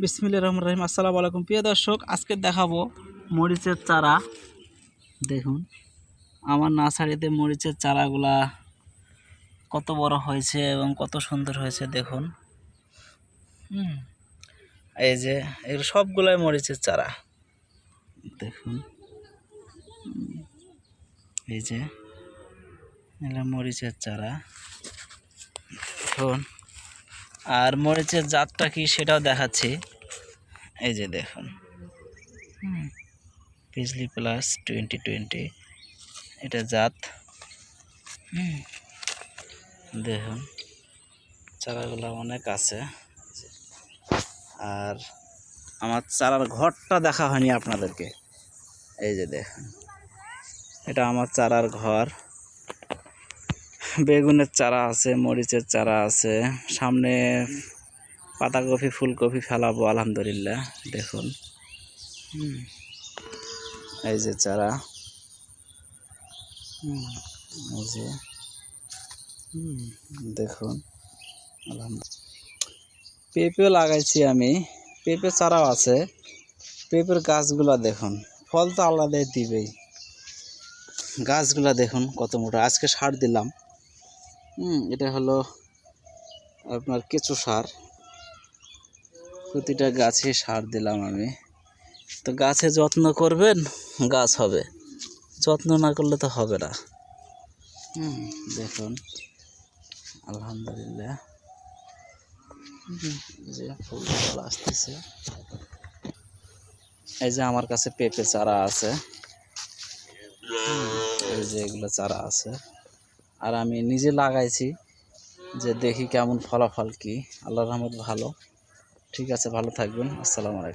বিসমিল্লাহির রহমানির রহিম। আসসালামু আলাইকুম প্রিয় দর্শক, আজকে দেখাবো মরিচের চারা। দেখুন আমার নার্সারিতে মরিচের চারাগুলা কত বড় হয়েছে এবং কত সুন্দর হয়েছে দেখুন। এই যে এগুলো সবগুলাই মরিচের চারা দেখুন। এই যে এগুলো মরিচের চারা দেখুন। আর মরিচের জাতটা কি সেটাও দেখাচ্ছি। এই যে দেখুন বিজলি প্লাস 2020 এটা জাত। দেখুন চারাগুলো অনেক আছে। আর আমার চারার ঘরটা দেখা হয়নি আপনাদেরকে। এই যে দেখুন এটা আমার চারার ঘর। বেগুনের চারা আছে, মরিচের চারা আছে, সামনে পাতাকপি ফুলকপি ফেলাবো আলহামদুলিল্লাহ। দেখুন এই যে চারা, এই যে দেখুন আলহামদুলিল্লাহ। পেঁপে লাগাইছি আমি, পেঁপে চারাও আছে। পেঁপের গাছগুলা দেখুন, ফল তো আলাদাই দিবেই। গাছগুলা দেখুন কত মোটা। আজকে সার দিলাম। এটা হলো আপনার কেঁচো সার। প্রতিটা গাছে সার দিলাম আমি। তো গাছে যত্ন করবেন, গাছ হবে। যত্ন না করলে তো হবে না। দেখুন আলহামদুলিল্লাহ যে ফুল ফল আসতেছে। এই যে আমার কাছে পেঁপে চারা আছে। এই যে এগুলো চারা আছে। আর আমি নিজে লাগাইছি, যে দেখি কেমন ফলাফল কি। আল্লাহর রহমত ভালো। ঠিক আছে, ভালো থাকবেন। আসসালামু আলাইকুম।